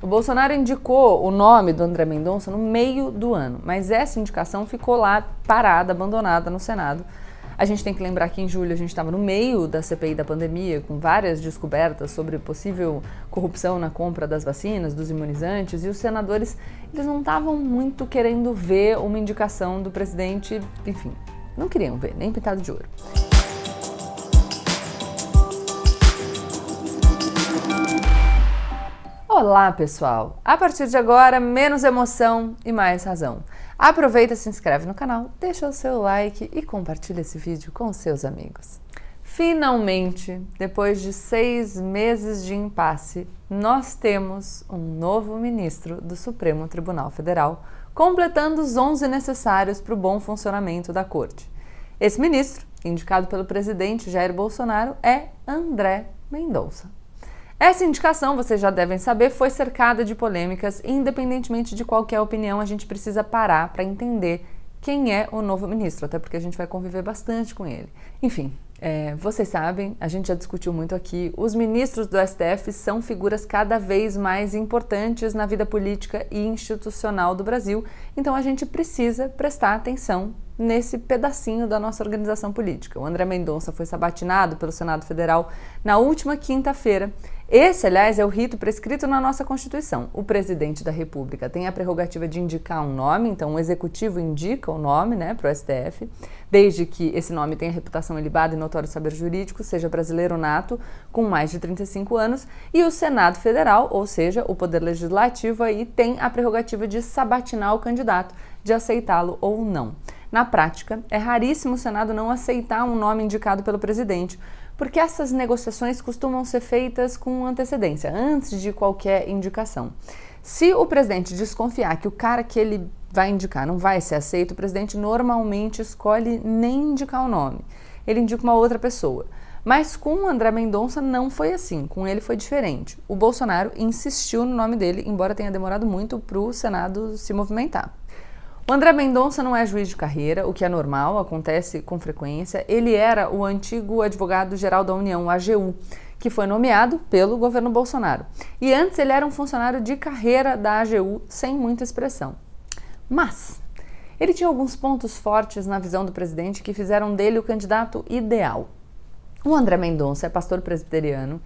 O Bolsonaro indicou o nome do André Mendonça no meio do ano, mas essa indicação ficou lá parada, abandonada no Senado. A gente tem que lembrar que em julho a gente estava no meio da CPI da pandemia, com várias descobertas sobre possível corrupção na compra das vacinas, dos imunizantes, e os senadores, eles não estavam muito querendo ver uma indicação do presidente, enfim, não queriam ver, nem pintado de ouro. Olá, pessoal! A partir de agora, menos emoção e mais razão. Aproveita, se inscreve no canal, deixa o seu like e compartilha esse vídeo com os seus amigos. Finalmente, depois de 6 meses de impasse, nós temos um novo ministro do Supremo Tribunal Federal, completando os 11 necessários para o bom funcionamento da Corte. Esse ministro, indicado pelo presidente Jair Bolsonaro, é André Mendonça. Essa indicação, vocês já devem saber, foi cercada de polêmicas e, independentemente de qualquer opinião, a gente precisa parar para entender quem é o novo ministro, até porque a gente vai conviver bastante com ele. Enfim, vocês sabem, a gente já discutiu muito aqui, os ministros do STF são figuras cada vez mais importantes na vida política e institucional do Brasil, então a gente precisa prestar atenção nesse pedacinho da nossa organização política. O André Mendonça foi sabatinado pelo Senado Federal na última quinta-feira. Esse, aliás, é o rito prescrito na nossa Constituição. O presidente da República tem a prerrogativa de indicar um nome, então o executivo indica o nome, para o STF, desde que esse nome tenha reputação ilibada e notório saber jurídico, seja brasileiro nato, com mais de 35 anos, e o Senado Federal, ou seja, o Poder Legislativo, aí tem a prerrogativa de sabatinar o candidato, de aceitá-lo ou não. Na prática, é raríssimo o Senado não aceitar um nome indicado pelo presidente, porque essas negociações costumam ser feitas com antecedência, antes de qualquer indicação. Se o presidente desconfiar que o cara que ele vai indicar não vai ser aceito, o presidente normalmente escolhe nem indicar o nome. Ele indica uma outra pessoa. Mas com o André Mendonça não foi assim, com ele foi diferente. O Bolsonaro insistiu no nome dele, embora tenha demorado muito para o Senado se movimentar. O André Mendonça não é juiz de carreira, o que é normal, acontece com frequência. Ele era o antigo advogado-geral da União, o AGU, que foi nomeado pelo governo Bolsonaro. E antes ele era um funcionário de carreira da AGU, sem muita expressão. Mas ele tinha alguns pontos fortes na visão do presidente que fizeram dele o candidato ideal. O André Mendonça é pastor presbiteriano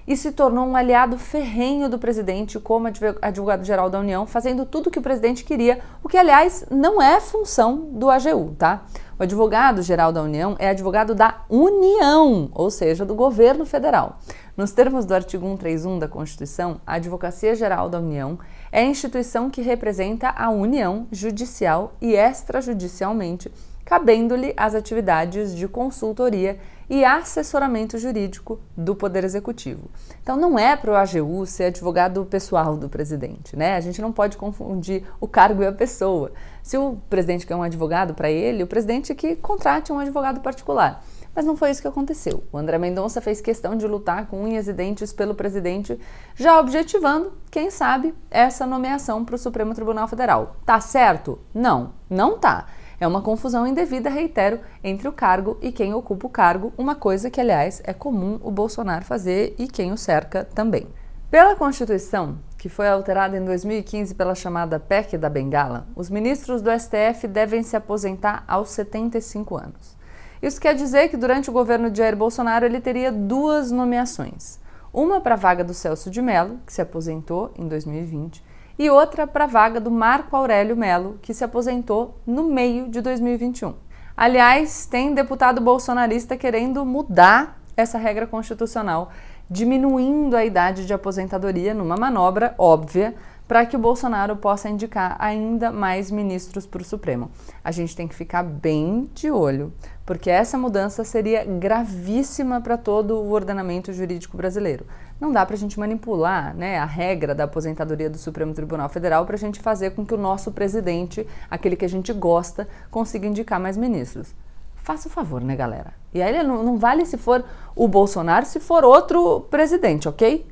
e se tornou um aliado ferrenho do presidente como advogado-geral da União, fazendo tudo o que o presidente queria, o que, aliás, não é função do AGU, tá? O advogado-geral da União é advogado da União, ou seja, do governo federal. Nos termos do artigo 131 da Constituição, a Advocacia Geral da União é a instituição que representa a União judicial e extrajudicialmente, cabendo-lhe as atividades de consultoria e assessoramento jurídico do Poder Executivo. Então não é para o AGU ser advogado pessoal do presidente, A gente não pode confundir o cargo e a pessoa. Se o presidente quer um advogado para ele, o presidente que contrate um advogado particular. Mas não foi isso que aconteceu. O André Mendonça fez questão de lutar com unhas e dentes pelo presidente, já objetivando, quem sabe, essa nomeação para o Supremo Tribunal Federal. Tá certo? Não, não tá. É uma confusão indevida, reitero, entre o cargo e quem ocupa o cargo, uma coisa que, aliás, é comum o Bolsonaro fazer e quem o cerca também. Pela Constituição, que foi alterada em 2015 pela chamada PEC da Bengala, os ministros do STF devem se aposentar aos 75 anos. Isso quer dizer que durante o governo de Jair Bolsonaro ele teria 2 nomeações. Uma para a vaga do Celso de Mello, que se aposentou em 2020, e outra para a vaga do Marco Aurélio Mello, que se aposentou no meio de 2021. Aliás, tem deputado bolsonarista querendo mudar essa regra constitucional, diminuindo a idade de aposentadoria numa manobra óbvia para que o Bolsonaro possa indicar ainda mais ministros para o Supremo. A gente tem que ficar bem de olho, porque essa mudança seria gravíssima para todo o ordenamento jurídico brasileiro. Não dá para a gente manipular, a regra da aposentadoria do Supremo Tribunal Federal para a gente fazer com que o nosso presidente, aquele que a gente gosta, consiga indicar mais ministros. Faça o favor, galera? E aí não vale se for o Bolsonaro, se for outro presidente, ok?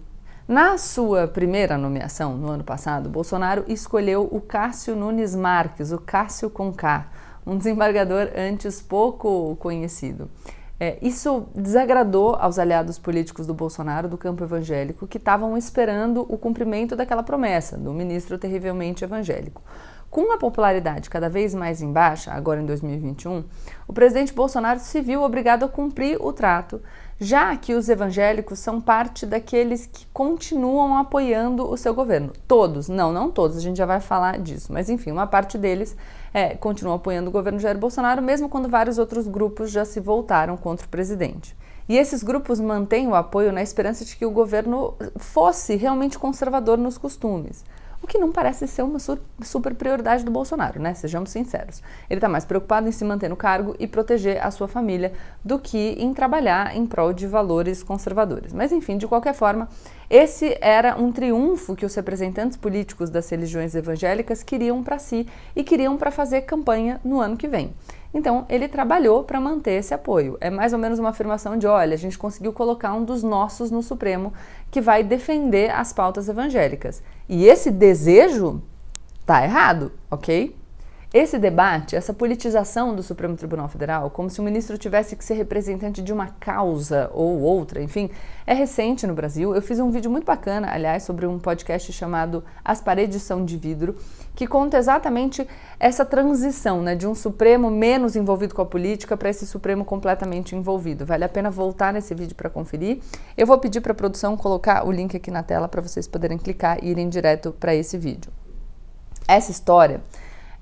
Na sua primeira nomeação, no ano passado, Bolsonaro escolheu o Cássio Nunes Marques, o Cássio com K, um desembargador antes pouco conhecido. Isso desagradou aos aliados políticos do Bolsonaro, do campo evangélico, que estavam esperando o cumprimento daquela promessa do ministro terrivelmente evangélico. Com a popularidade cada vez mais em baixa, agora em 2021, o presidente Bolsonaro se viu obrigado a cumprir o trato, já que os evangélicos são parte daqueles que continuam apoiando o seu governo. Todos, não todos, a gente já vai falar disso, mas enfim, uma parte deles continua apoiando o governo Jair Bolsonaro, mesmo quando vários outros grupos já se voltaram contra o presidente. E esses grupos mantêm o apoio na esperança de que o governo fosse realmente conservador nos costumes. O que não parece ser uma super prioridade do Bolsonaro, né? Sejamos sinceros. Ele está mais preocupado em se manter no cargo e proteger a sua família do que em trabalhar em prol de valores conservadores. Mas enfim, de qualquer forma, esse era um triunfo que os representantes políticos das religiões evangélicas queriam para si e queriam para fazer campanha no ano que vem. Então, ele trabalhou para manter esse apoio. É mais ou menos uma afirmação de, olha, a gente conseguiu colocar um dos nossos no Supremo que vai defender as pautas evangélicas. E esse desejo tá errado, ok? Esse debate, essa politização do Supremo Tribunal Federal, como se o ministro tivesse que ser representante de uma causa ou outra, enfim, é recente no Brasil. Eu fiz um vídeo muito bacana, aliás, sobre um podcast chamado As Paredes São de Vidro, que conta exatamente essa transição, né, de um Supremo menos envolvido com a política para esse Supremo completamente envolvido. Vale a pena voltar nesse vídeo para conferir. Eu vou pedir para a produção colocar o link aqui na tela para vocês poderem clicar e irem direto para esse vídeo. Essa história,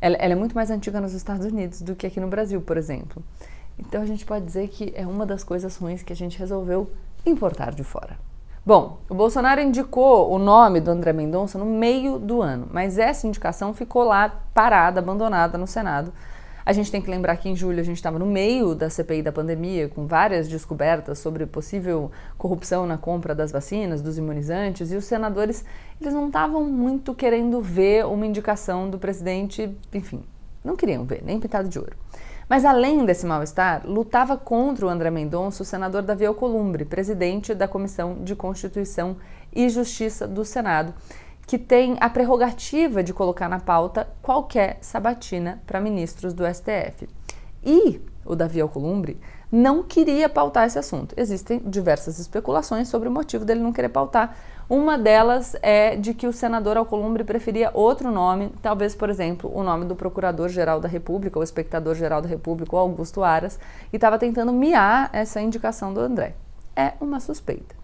ela é muito mais antiga nos Estados Unidos do que aqui no Brasil, por exemplo. Então a gente pode dizer que é uma das coisas ruins que a gente resolveu importar de fora. Bom, o Bolsonaro indicou o nome do André Mendonça no meio do ano, mas essa indicação ficou lá parada, abandonada no Senado. A gente tem que lembrar que em julho a gente estava no meio da CPI da pandemia, com várias descobertas sobre possível corrupção na compra das vacinas, dos imunizantes, e os senadores, eles não estavam muito querendo ver uma indicação do presidente, enfim, não queriam ver, nem pintado de ouro. Mas além desse mal-estar, lutava contra o André Mendonça o senador Davi Alcolumbre, presidente da Comissão de Constituição e Justiça do Senado, que tem a prerrogativa de colocar na pauta qualquer sabatina para ministros do STF. E o Davi Alcolumbre não queria pautar esse assunto. Existem diversas especulações sobre o motivo dele não querer pautar. Uma delas é de que o senador Alcolumbre preferia outro nome, talvez, por exemplo, o nome do Procurador-Geral da República, ou Inspetor-Geral da República, ou Augusto Aras, e estava tentando miar essa indicação do André. É uma suspeita.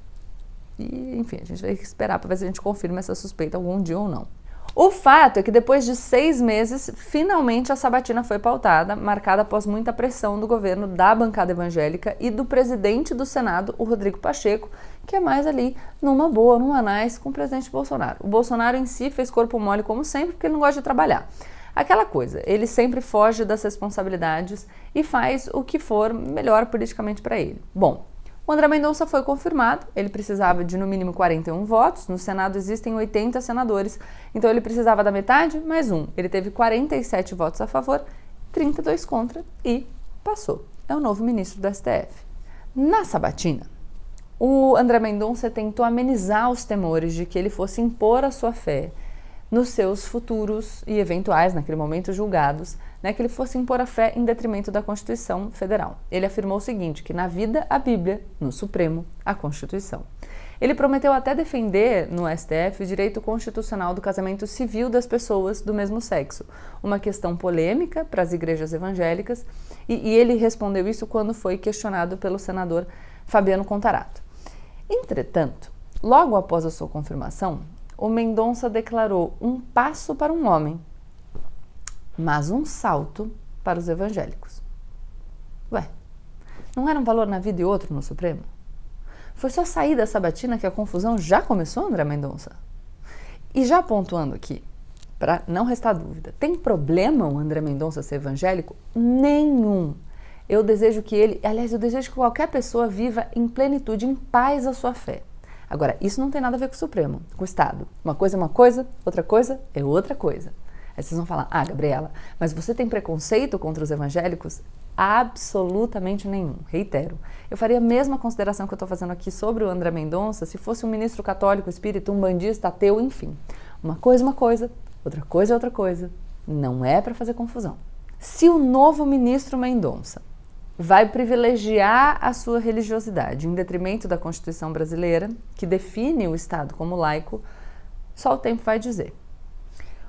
E, enfim, a gente vai esperar para ver se a gente confirma essa suspeita algum dia ou não. O fato é que depois de 6 meses, finalmente a sabatina foi pautada, marcada após muita pressão do governo, da bancada evangélica e do presidente do Senado, o Rodrigo Pacheco, que é mais ali numa boa, numa nice com o presidente Bolsonaro. O Bolsonaro em si fez corpo mole como sempre, porque ele não gosta de trabalhar. Aquela coisa, ele sempre foge das responsabilidades e faz o que for melhor politicamente para ele. Bom, o André Mendonça foi confirmado, ele precisava de no mínimo 41 votos, no Senado existem 80 senadores, então ele precisava da metade mais um. Ele teve 47 votos a favor, 32 contra e passou. É o novo ministro do STF. Na sabatina, o André Mendonça tentou amenizar os temores de que ele fosse impor a sua fé nos seus futuros e eventuais, naquele momento, julgados, né, que ele fosse impor a fé em detrimento da Constituição Federal. Ele afirmou o seguinte, que na vida, a Bíblia, no Supremo, a Constituição. Ele prometeu até defender no STF o direito constitucional do casamento civil das pessoas do mesmo sexo, uma questão polêmica para as igrejas evangélicas, e ele respondeu isso quando foi questionado pelo senador Fabiano Contarato. Entretanto, logo após a sua confirmação, o Mendonça declarou um passo para um homem, mas um salto para os evangélicos. Ué, não era um valor na vida e outro no Supremo? Foi só sair da sabatina que a confusão já começou, André Mendonça? E já pontuando aqui, para não restar dúvida, tem problema o André Mendonça ser evangélico? Nenhum. Eu desejo que ele, aliás, eu desejo que qualquer pessoa viva em plenitude, em paz a sua fé. Agora, isso não tem nada a ver com o Supremo, com o Estado. Uma coisa é uma coisa, outra coisa é outra coisa. Aí vocês vão falar, Gabriela, mas você tem preconceito contra os evangélicos? Absolutamente nenhum, reitero. Eu faria a mesma consideração que eu estou fazendo aqui sobre o André Mendonça se fosse um ministro católico, espírita, umbandista, ateu, enfim. Uma coisa, outra coisa é outra coisa. Não é para fazer confusão. Se o novo ministro Mendonça vai privilegiar a sua religiosidade em detrimento da Constituição brasileira, que define o Estado como laico, só o tempo vai dizer.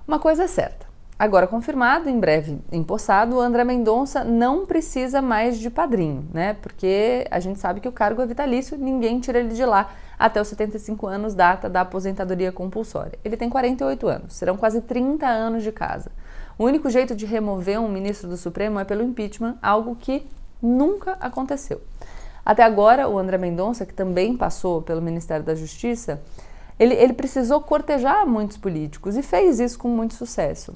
Uma coisa é certa, agora confirmado, em breve empossado, o André Mendonça não precisa mais de padrinho, né? Porque a gente sabe que o cargo é vitalício, ninguém tira ele de lá até os 75 anos, data da aposentadoria compulsória. Ele tem 48 anos, serão quase 30 anos de casa. O único jeito de remover um ministro do Supremo é pelo impeachment, algo que nunca aconteceu. Até agora, o André Mendonça, que também passou pelo Ministério da Justiça, ele precisou cortejar muitos políticos e fez isso com muito sucesso.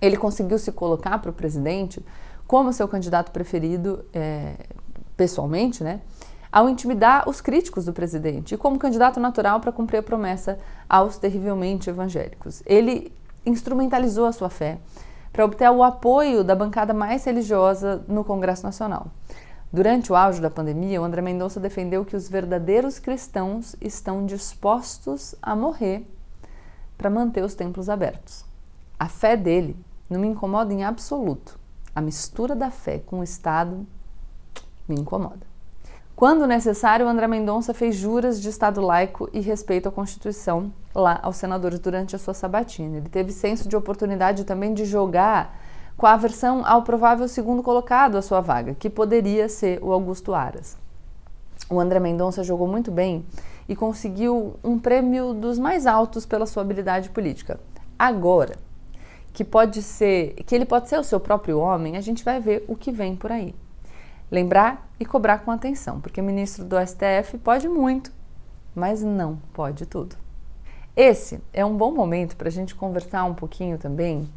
Ele conseguiu se colocar para o presidente como seu candidato preferido, pessoalmente, né, ao intimidar os críticos do presidente e como candidato natural para cumprir a promessa aos terrivelmente evangélicos. Ele instrumentalizou a sua fé para obter o apoio da bancada mais religiosa no Congresso Nacional. Durante o auge da pandemia, o André Mendonça defendeu que os verdadeiros cristãos estão dispostos a morrer para manter os templos abertos. A fé dele não me incomoda em absoluto. A mistura da fé com o Estado me incomoda. Quando necessário, o André Mendonça fez juras de Estado laico e respeito à Constituição lá aos senadores durante a sua sabatina. Ele teve senso de oportunidade também de jogar com a aversão ao provável segundo colocado à sua vaga, que poderia ser o Augusto Aras. O André Mendonça jogou muito bem e conseguiu um prêmio dos mais altos pela sua habilidade política. Agora, que ele pode ser o seu próprio homem, a gente vai ver o que vem por aí. Lembrar e cobrar com atenção, porque o ministro do STF pode muito, mas não pode tudo. Esse é um bom momento para a gente conversar um pouquinho também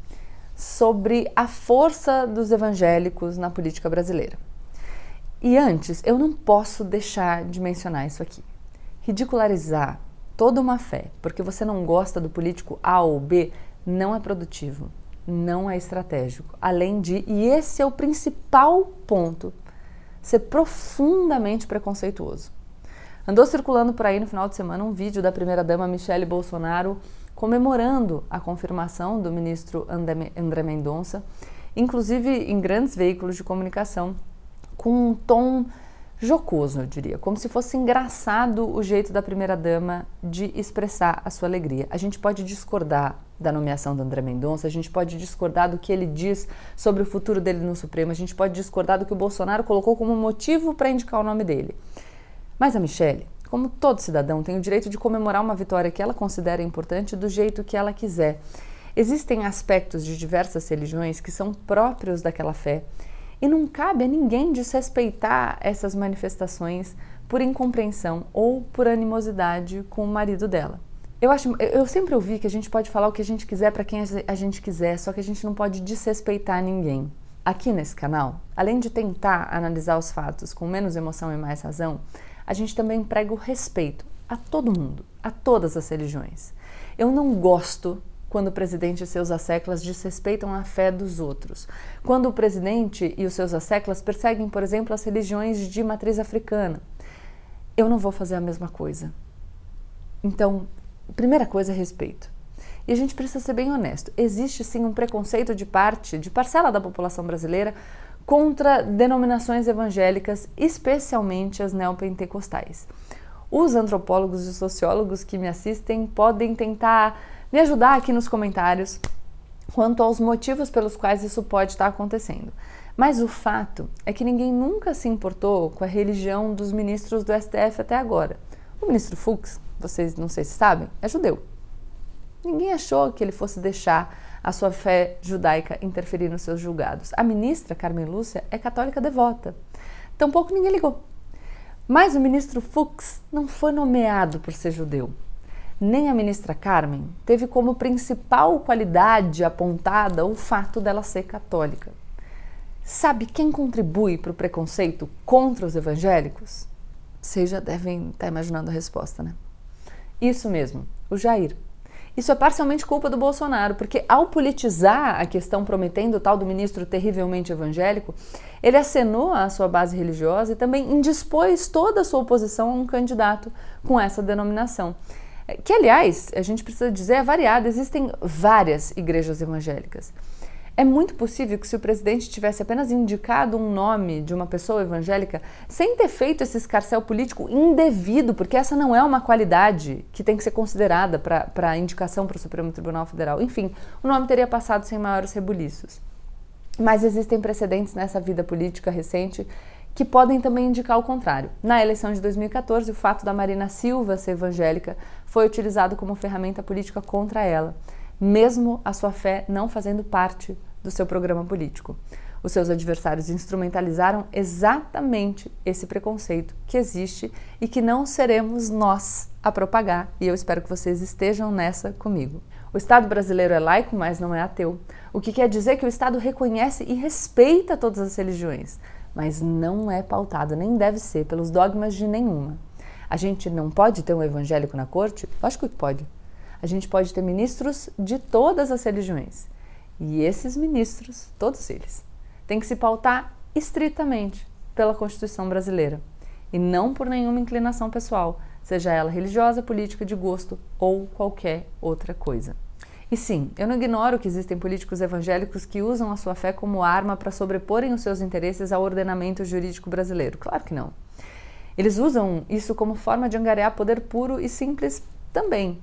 sobre a força dos evangélicos na política brasileira. E antes, eu não posso deixar de mencionar isso aqui. Ridicularizar toda uma fé, porque você não gosta do político A ou B, não é produtivo, não é estratégico. Além de, e esse é o principal ponto, ser profundamente preconceituoso. Andou circulando por aí no final de semana um vídeo da primeira-dama Michele Bolsonaro comemorando a confirmação do ministro André Mendonça, inclusive em grandes veículos de comunicação, com um tom jocoso, eu diria, como se fosse engraçado o jeito da primeira-dama de expressar a sua alegria. A gente pode discordar da nomeação do André Mendonça, a gente pode discordar do que ele diz sobre o futuro dele no Supremo, a gente pode discordar do que o Bolsonaro colocou como motivo para indicar o nome dele. Mas a Michele, como todo cidadão, tem o direito de comemorar uma vitória que ela considera importante do jeito que ela quiser. Existem aspectos de diversas religiões que são próprios daquela fé e não cabe a ninguém desrespeitar essas manifestações por incompreensão ou por animosidade com o marido dela. Eu sempre ouvi que a gente pode falar o que a gente quiser para quem a gente quiser, só que a gente não pode desrespeitar ninguém. Aqui nesse canal, além de tentar analisar os fatos com menos emoção e mais razão, a gente também prega o respeito a todo mundo, a todas as religiões. Eu não gosto quando o presidente e seus asseclas desrespeitam a fé dos outros. Quando o presidente e os seus asseclas perseguem, por exemplo, as religiões de matriz africana. Eu não vou fazer a mesma coisa. Então, primeira coisa é respeito. E a gente precisa ser bem honesto. Existe sim um preconceito de parcela da população brasileira contra denominações evangélicas, especialmente as neopentecostais. Os antropólogos e sociólogos que me assistem podem tentar me ajudar aqui nos comentários quanto aos motivos pelos quais isso pode estar acontecendo. Mas o fato é que ninguém nunca se importou com a religião dos ministros do STF até agora. O ministro Fux, vocês não sei se sabem, é judeu. Ninguém achou que ele fosse deixar a sua fé judaica interferir nos seus julgados. A ministra Carmen Lúcia é católica devota. Tampouco ninguém ligou. Mas o ministro Fux não foi nomeado por ser judeu. Nem a ministra Carmen teve como principal qualidade apontada o fato dela ser católica. Sabe quem contribui para o preconceito contra os evangélicos? Vocês já devem estar imaginando a resposta, né? Isso mesmo, o Jair. Isso é parcialmente culpa do Bolsonaro, porque ao politizar a questão prometendo o tal do ministro terrivelmente evangélico, ele acenou à sua base religiosa e também indispôs toda a sua oposição a um candidato com essa denominação. Que, aliás, a gente precisa dizer, é variada, existem várias igrejas evangélicas. É muito possível que se o presidente tivesse apenas indicado um nome de uma pessoa evangélica, sem ter feito esse escarcéu político indevido, porque essa não é uma qualidade que tem que ser considerada para indicação para o Supremo Tribunal Federal. Enfim, o nome teria passado sem maiores rebuliços. Mas existem precedentes nessa vida política recente que podem também indicar o contrário. Na eleição de 2014, o fato da Marina Silva ser evangélica foi utilizado como ferramenta política contra ela, mesmo a sua fé não fazendo parte do seu programa político. Os seus adversários instrumentalizaram exatamente esse preconceito que existe e que não seremos nós a propagar, e eu espero que vocês estejam nessa comigo. O Estado brasileiro é laico, mas não é ateu, o que quer dizer que o Estado reconhece e respeita todas as religiões, mas não é pautado, nem deve ser, pelos dogmas de nenhuma. A gente não pode ter um evangélico na corte? Lógico que pode. A gente pode ter ministros de todas as religiões. E esses ministros, todos eles, têm que se pautar estritamente pela Constituição brasileira e não por nenhuma inclinação pessoal, seja ela religiosa, política, de gosto ou qualquer outra coisa. E sim, eu não ignoro que existem políticos evangélicos que usam a sua fé como arma para sobreporem os seus interesses ao ordenamento jurídico brasileiro. Claro que não. Eles usam isso como forma de angariar poder puro e simples também.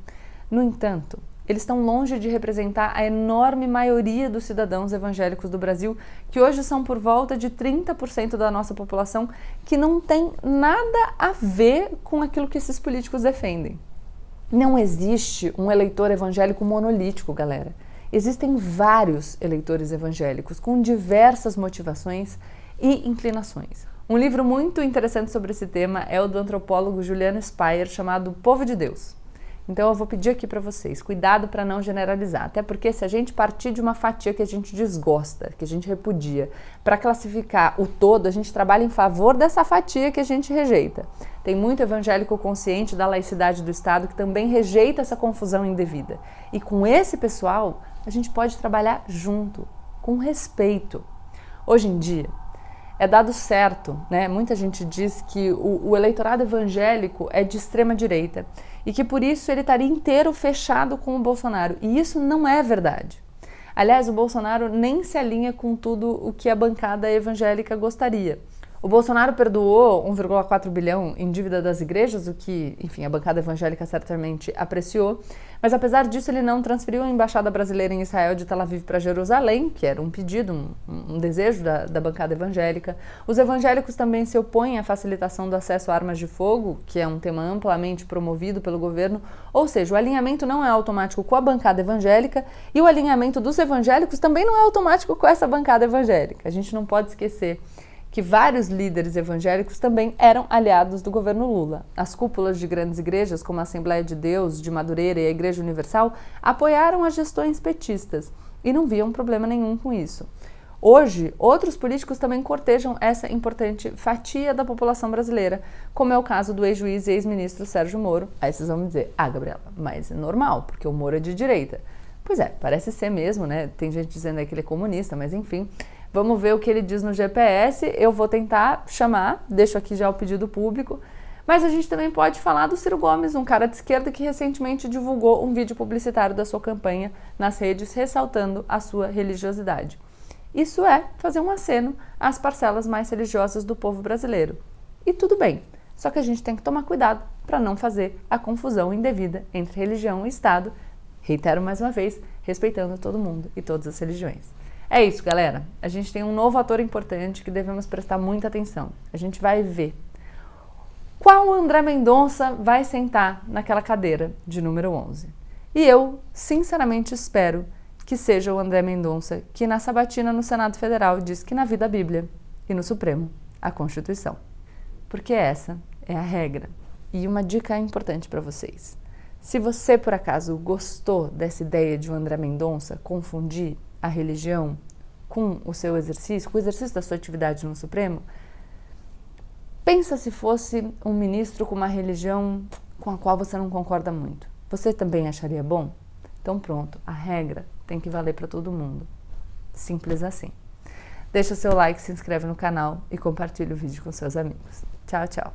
No entanto, eles estão longe de representar a enorme maioria dos cidadãos evangélicos do Brasil, que hoje são por volta de 30% da nossa população, que não tem nada a ver com aquilo que esses políticos defendem. Não existe um eleitor evangélico monolítico, galera. Existem vários eleitores evangélicos com diversas motivações e inclinações. Um livro muito interessante sobre esse tema é o do antropólogo Juliano Speyer, chamado Povo de Deus. Então eu vou pedir aqui para vocês, cuidado para não generalizar, até porque se a gente partir de uma fatia que a gente desgosta, que a gente repudia, para classificar o todo, a gente trabalha em favor dessa fatia que a gente rejeita. Tem muito evangélico consciente da laicidade do Estado que também rejeita essa confusão indevida. E com esse pessoal, a gente pode trabalhar junto, com respeito. Hoje em dia, é dado certo, né? Muita gente diz que o eleitorado evangélico é de extrema direita e que por isso ele estaria inteiro fechado com o Bolsonaro. E isso não é verdade. Aliás, o Bolsonaro nem se alinha com tudo o que a bancada evangélica gostaria. O Bolsonaro perdoou 1,4 bilhão em dívida das igrejas, o que, enfim, a bancada evangélica certamente apreciou, mas apesar disso ele não transferiu a embaixada brasileira em Israel de Tel Aviv para Jerusalém, que era um pedido, um desejo da bancada evangélica. Os evangélicos também se opõem à facilitação do acesso a armas de fogo, que é um tema amplamente promovido pelo governo, ou seja, o alinhamento não é automático com a bancada evangélica e o alinhamento dos evangélicos também não é automático com essa bancada evangélica. A gente não pode esquecer que vários líderes evangélicos também eram aliados do governo Lula. As cúpulas de grandes igrejas, como a Assembleia de Deus de Madureira e a Igreja Universal, apoiaram as gestões petistas e não viam problema nenhum com isso. Hoje, outros políticos também cortejam essa importante fatia da população brasileira, como é o caso do ex-juiz e ex-ministro Sérgio Moro. Aí vocês vão me dizer, Gabriela, mas é normal, porque o Moro é de direita. Pois é, parece ser mesmo, né? Tem gente dizendo aí que ele é comunista, mas enfim. Vamos ver o que ele diz no GPS, eu vou tentar chamar, deixo aqui já o pedido público, mas a gente também pode falar do Ciro Gomes, um cara de esquerda que recentemente divulgou um vídeo publicitário da sua campanha nas redes, ressaltando a sua religiosidade. Isso é fazer um aceno às parcelas mais religiosas do povo brasileiro. E tudo bem, só que a gente tem que tomar cuidado para não fazer a confusão indevida entre religião e Estado, reitero mais uma vez, respeitando todo mundo e todas as religiões. É isso, galera. A gente tem um novo ator importante que devemos prestar muita atenção. A gente vai ver qual André Mendonça vai sentar naquela cadeira de número 11. E eu, sinceramente, espero que seja o André Mendonça que na sabatina no Senado Federal diz que na vida a Bíblia e no Supremo a Constituição. Porque essa é a regra. E uma dica importante para vocês. Se você, por acaso, gostou dessa ideia de o André Mendonça confundir a religião com o seu exercício, com o exercício da sua atividade no Supremo, pensa se fosse um ministro com uma religião com a qual você não concorda muito. Você também acharia bom? Então pronto, a regra tem que valer para todo mundo. Simples assim. Deixa seu like, se inscreve no canal e compartilha o vídeo com seus amigos. Tchau, tchau!